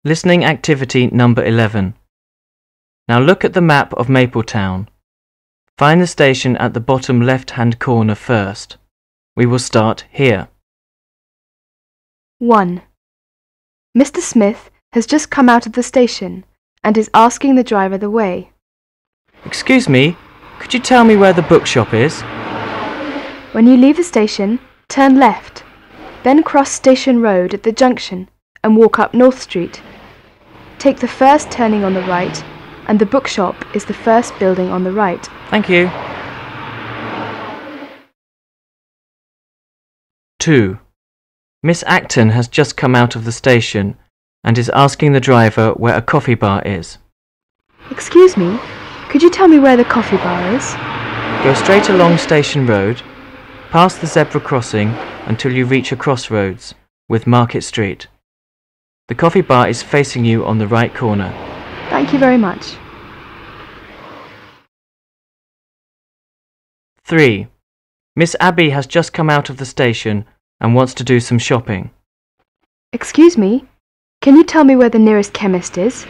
Listening activity number 11. Now look at the map of Mapletown. Find the station at the bottom left-hand corner first. We will start here. 1. Mr. Smith has just come out of the station and is asking the driver the way. Excuse me, could you tell me where the bookshop is? When you leave the station, turn left, then cross Station Road at the junction and walk up North Street. Take the first turning on the right, and the bookshop is the first building on the right. Thank you. 2. Miss Acton has just come out of the station and is asking the driver where a coffee bar is. Excuse me, could you tell me where the coffee bar is? Go straight along Station Road, past the zebra crossing until you reach a crossroads with Market Street. The coffee bar is facing you on the right corner. Thank you very much. 3. Miss Abby has just come out of the station and wants to do some shopping. Excuse me, can you tell me where the nearest chemist is?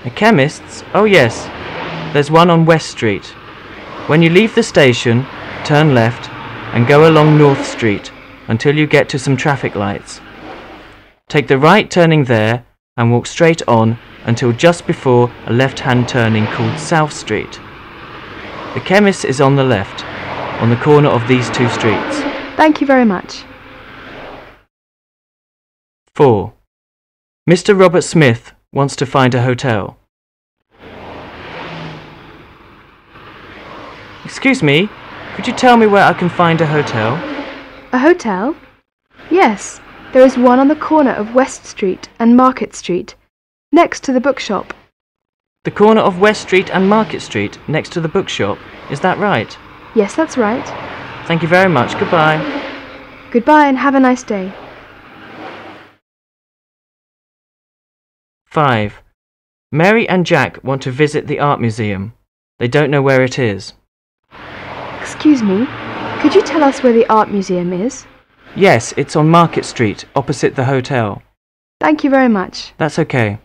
A chemist's? Oh yes, there's one on West Street. When you leave the station, turn left and go along North Street until you get to some traffic lights. Take the right turning there and walk straight on until just before a left-hand turning called South Street. The chemist is on the left, on the corner of these two streets. Thank you very much. 4. Mr. Robert Smith wants to find a hotel. Excuse me, could you tell me where I can find a hotel? A hotel? Yes. There is one on the corner of West Street and Market Street, next to the bookshop. The corner of West Street and Market Street, next to the bookshop, is that right? Yes, that's right. Thank you very much. Goodbye. Goodbye and have a nice day. 5. Mary and Jack want to visit the art museum. They don't know where it is. Excuse me, could you tell us where the art museum is? Yes, it's on Market Street, opposite the hotel. Thank you very much. That's okay.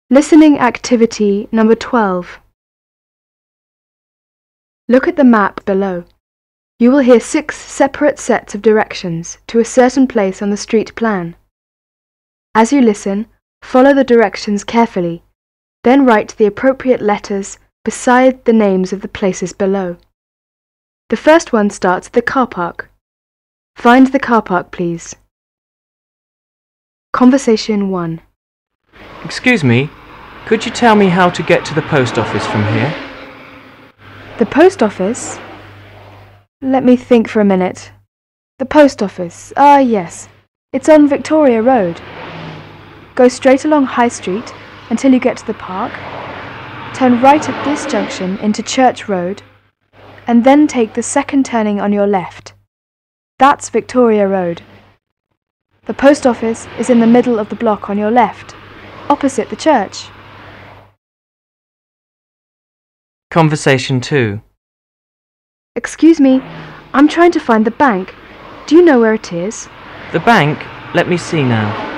Listening activity number 12. Look at the map below. You will hear 6 separate sets of directions to a certain place on the street plan. As you listen, follow the directions carefully, then write the appropriate letters beside the names of the places below. The first one starts at the car park. Find the car park, please. Conversation 1. Excuse me, could you tell me how to get to the post office from here? The post office? Let me think for a minute. The post office, yes. It's on Victoria Road. Go straight along High Street until you get to the park. Turn right at this junction into Church Road, and then take the second turning on your left. That's Victoria Road. The post office is in the middle of the block on your left, opposite the church. Conversation 2. Excuse me, I'm trying to find the bank. Do you know where it is? The bank? Let me see now.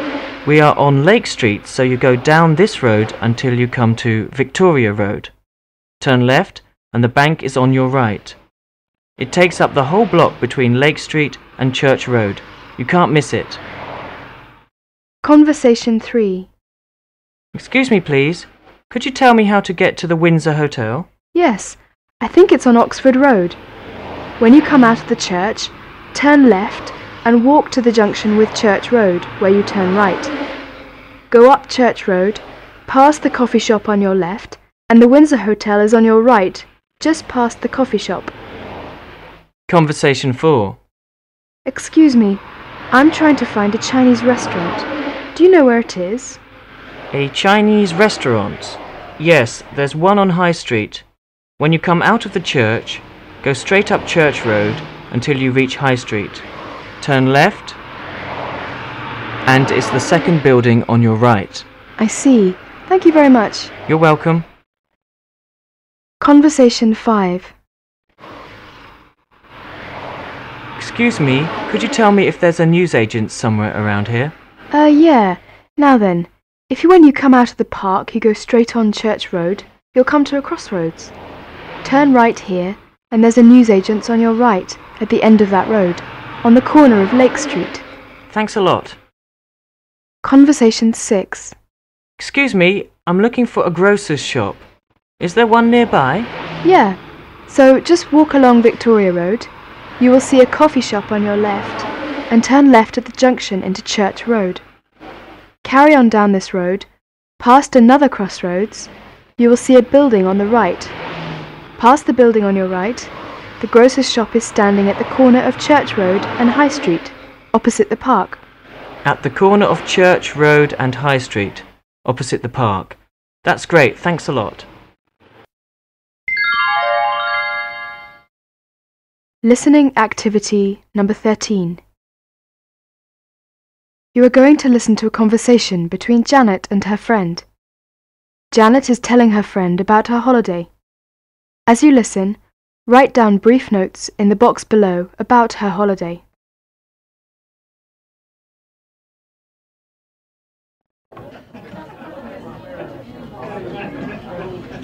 We are on Lake Street, so you go down this road until you come to Victoria Road. Turn left and the bank is on your right. It takes up the whole block between Lake Street and Church Road. You can't miss it. Conversation 3. Excuse me, please. Could you tell me how to get to the Windsor Hotel? Yes, I think it's on Oxford Road. When you come out of the church, turn left and walk to the junction with Church Road, where you turn right. Go up Church Road, past the coffee shop on your left, and the Windsor Hotel is on your right, just past the coffee shop. Conversation 4. Excuse me, I'm trying to find a Chinese restaurant. Do you know where it is? A Chinese restaurant? Yes, there's one on High Street. When you come out of the church, go straight up Church Road until you reach High Street. Turn left, and it's the second building on your right. I see. Thank you very much. You're welcome. Conversation 5. Excuse me, could you tell me if there's a newsagent somewhere around here? Yeah. Now then, when you come out of the park, you go straight on Church Road, you'll come to a crossroads. Turn right here, and there's a newsagent's on your right, at the end of that road, on the corner of Lake Street. Thanks a lot. Conversation 6. Excuse me, I'm looking for a grocer's shop. Is there one nearby? Yeah. So just walk along Victoria Road. You will see a coffee shop on your left, and turn left at the junction into Church Road. Carry on down this road. Past another crossroads, you will see a building on the right. Past the building on your right, the grocer's shop is standing at the corner of Church Road and High Street, opposite the park. At the corner of Church Road and High Street, opposite the park. That's great, thanks a lot. Listening activity number 13. You are going to listen to a conversation between Janet and her friend. Janet is telling her friend about her holiday. As you listen, write down brief notes in the box below about her holiday.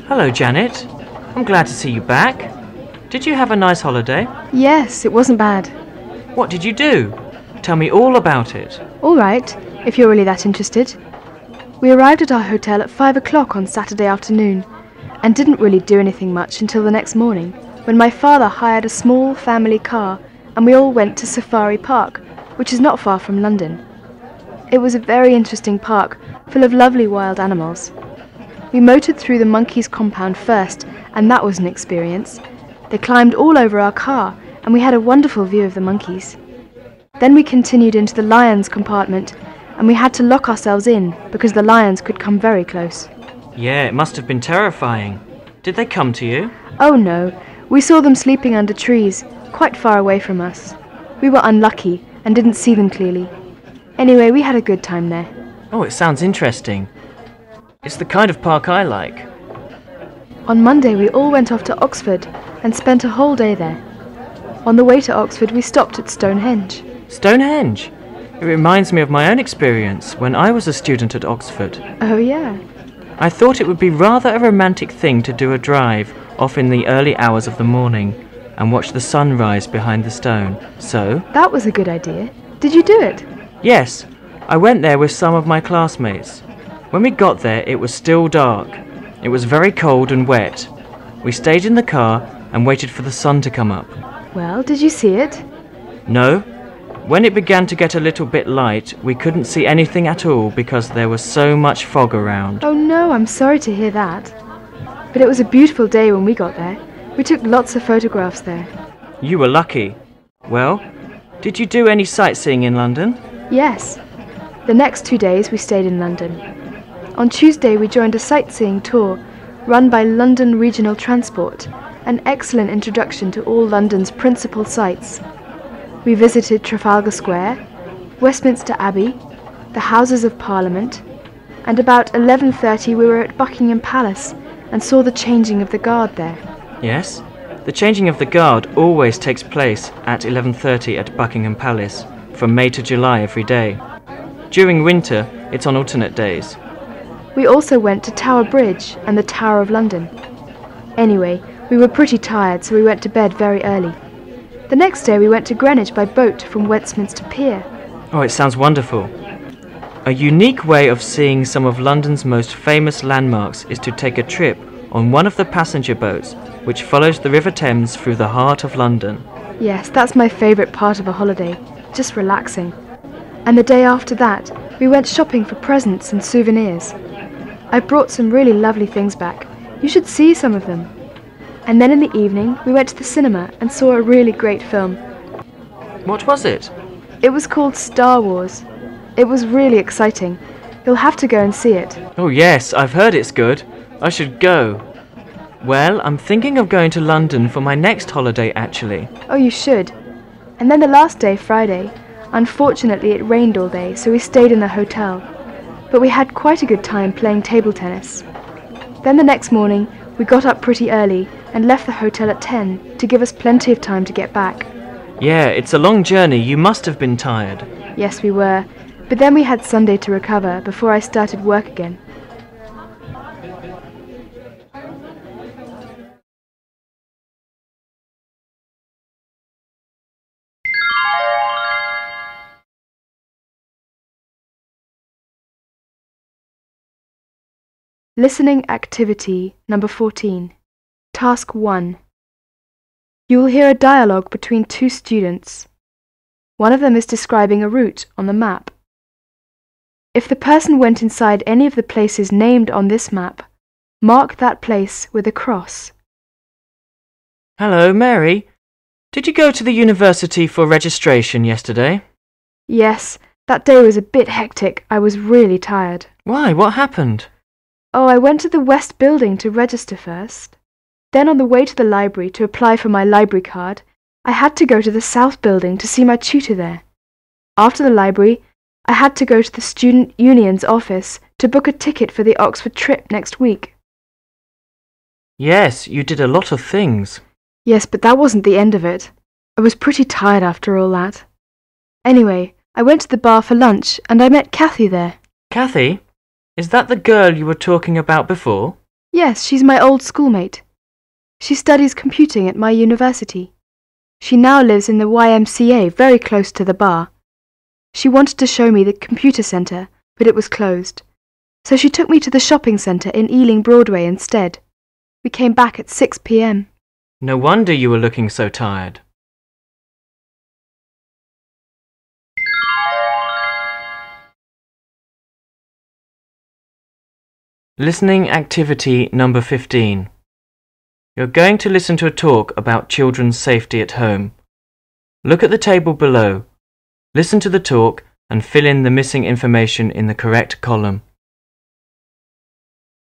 Hello, Janet. I'm glad to see you back. Did you have a nice holiday? Yes, it wasn't bad. What did you do? Tell me all about it. All right, if you're really that interested. We arrived at our hotel at 5 o'clock on Saturday afternoon and didn't really do anything much until the next morning, when my father hired a small family car and we all went to Safari Park, which is not far from London. It was a very interesting park, full of lovely wild animals. We motored through the monkeys' compound first, and that was an experience. They climbed all over our car, and we had a wonderful view of the monkeys. Then we continued into the lions' compartment, and we had to lock ourselves in because the lions could come very close. Yeah, it must have been terrifying. Did they come to you? Oh no, we saw them sleeping under trees, quite far away from us. We were unlucky and didn't see them clearly. Anyway, we had a good time there. Oh, it sounds interesting. It's the kind of park I like. On Monday we all went off to Oxford and spent a whole day there. On the way to Oxford we stopped at Stonehenge. Stonehenge? It reminds me of my own experience when I was a student at Oxford. Oh yeah. I thought it would be rather a romantic thing to do a drive off in the early hours of the morning and watch the sun rise behind the stone. So... That was a good idea. Did you do it? Yes, I went there with some of my classmates. When we got there, it was still dark. It was very cold and wet. We stayed in the car and waited for the sun to come up. Well, did you see it? No. When it began to get a little bit light, we couldn't see anything at all because there was so much fog around. Oh no, I'm sorry to hear that. But it was a beautiful day when we got there. We took lots of photographs there. You were lucky. Well, did you do any sightseeing in London? Yes. The next 2 days we stayed in London. On Tuesday we joined a sightseeing tour run by London Regional Transport, an excellent introduction to all London's principal sights. We visited Trafalgar Square, Westminster Abbey, the Houses of Parliament, and about 11:30 we were at Buckingham Palace and saw the changing of the guard there. Yes, the changing of the guard always takes place at 11:30 at Buckingham Palace, from May to July every day. During winter, it's on alternate days. We also went to Tower Bridge and the Tower of London. Anyway, we were pretty tired, so we went to bed very early. The next day we went to Greenwich by boat from Westminster Pier. Oh, it sounds wonderful. A unique way of seeing some of London's most famous landmarks is to take a trip on one of the passenger boats which follows the River Thames through the heart of London. Yes, that's my favourite part of a holiday, just relaxing. And the day after that, we went shopping for presents and souvenirs. I brought some really lovely things back. You should see some of them. And then in the evening, we went to the cinema and saw a really great film. What was it? It was called Star Wars. It was really exciting. You'll have to go and see it. Oh yes, I've heard it's good. I should go. Well, I'm thinking of going to London for my next holiday actually. Oh, you should. And then the last day, Friday, unfortunately it rained all day, so we stayed in the hotel. But we had quite a good time playing table tennis. Then the next morning, we got up pretty early and left the hotel at 10 to give us plenty of time to get back. Yeah, it's a long journey. You must have been tired. Yes, we were. But then we had Sunday to recover before I started work again. Listening activity number 14. Task 1. You will hear a dialogue between two students. One of them is describing a route on the map. If the person went inside any of the places named on this map, mark that place with a cross. Hello, Mary. Did you go to the university for registration yesterday? Yes, that day was a bit hectic. I was really tired. Why? What happened? Oh, I went to the West Building to register first. Then on the way to the library to apply for my library card, I had to go to the South Building to see my tutor there. After the library, I had to go to the Student Union's office to book a ticket for the Oxford trip next week. Yes, you did a lot of things. Yes, but that wasn't the end of it. I was pretty tired after all that. Anyway, I went to the bar for lunch and I met Kathy there. Kathy? Is that the girl you were talking about before? Yes, she's my old schoolmate. She studies computing at my university. She now lives in the YMCA very close to the bar. She wanted to show me the computer centre, but it was closed. So she took me to the shopping centre in Ealing Broadway instead. We came back at 6 p.m. No wonder you were looking so tired. Listening activity number 15. You're going to listen to a talk about children's safety at home. Look at the table below. Listen to the talk and fill in the missing information in the correct column.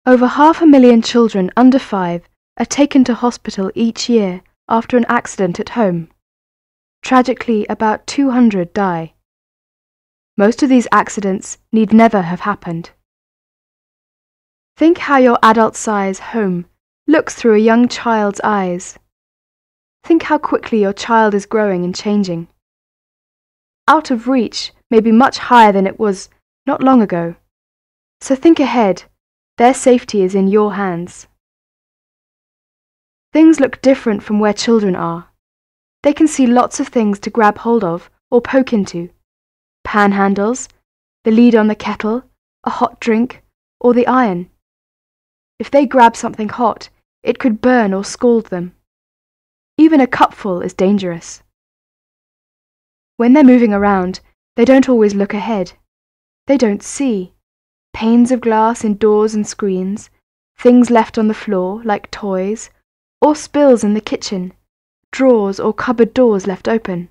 Over 500,000 children under 5 are taken to hospital each year after an accident at home. Tragically, about 200 die. Most of these accidents need never have happened. Think how your adult-size home looks through a young child's eyes. Think how quickly your child is growing and changing. Out of reach may be much higher than it was not long ago. So think ahead. Their safety is in your hands. Things look different from where children are. They can see lots of things to grab hold of or poke into. Panhandles, the lid on the kettle, a hot drink, or the iron. If they grab something hot, it could burn or scald them. Even a cupful is dangerous. When they're moving around, they don't always look ahead. They don't see. Panes of glass in doors and screens, things left on the floor like toys, or spills in the kitchen, drawers or cupboard doors left open.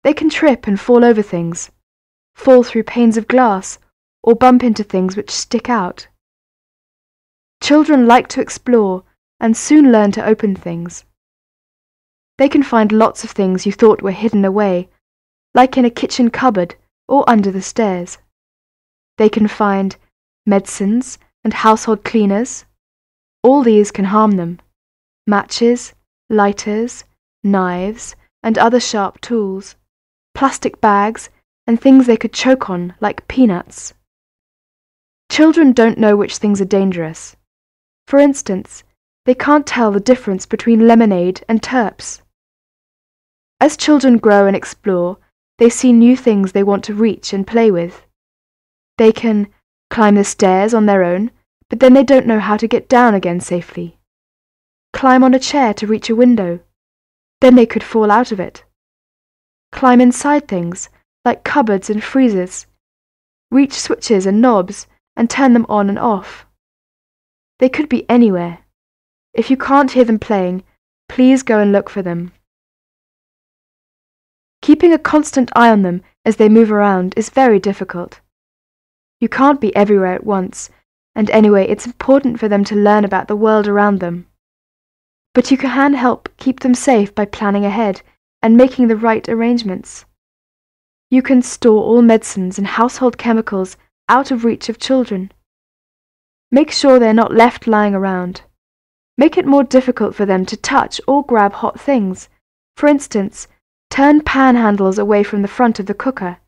They can trip and fall over things, fall through panes of glass, or bump into things which stick out. Children like to explore and soon learn to open things. They can find lots of things you thought were hidden away, like in a kitchen cupboard or under the stairs. They can find medicines and household cleaners. All these can harm them. Matches, lighters, knives, and other sharp tools, plastic bags, and things they could choke on, like peanuts. Children don't know which things are dangerous. For instance, they can't tell the difference between lemonade and terps. As children grow and explore, they see new things they want to reach and play with. They can climb the stairs on their own, but then they don't know how to get down again safely. Climb on a chair to reach a window, then they could fall out of it. Climb inside things, like cupboards and freezers. Reach switches and knobs and turn them on and off. They could be anywhere. If you can't hear them playing, please go and look for them. Keeping a constant eye on them as they move around is very difficult. You can't be everywhere at once, and anyway, it's important for them to learn about the world around them. But you can help keep them safe by planning ahead and making the right arrangements. You can store all medicines and household chemicals out of reach of children. Make sure they're not left lying around. Make it more difficult for them to touch or grab hot things. For instance, turn pan handles away from the front of the cooker.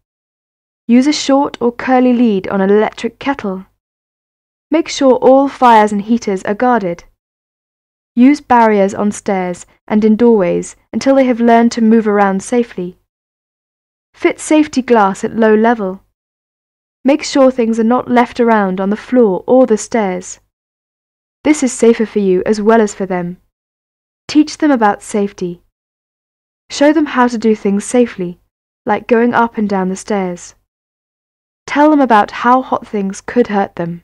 Use a short or curly lead on an electric kettle. Make sure all fires and heaters are guarded. Use barriers on stairs and in doorways until they have learned to move around safely. Fit safety glass at low level. Make sure things are not left around on the floor or the stairs. This is safer for you as well as for them. Teach them about safety. Show them how to do things safely, like going up and down the stairs. Tell them about how hot things could hurt them.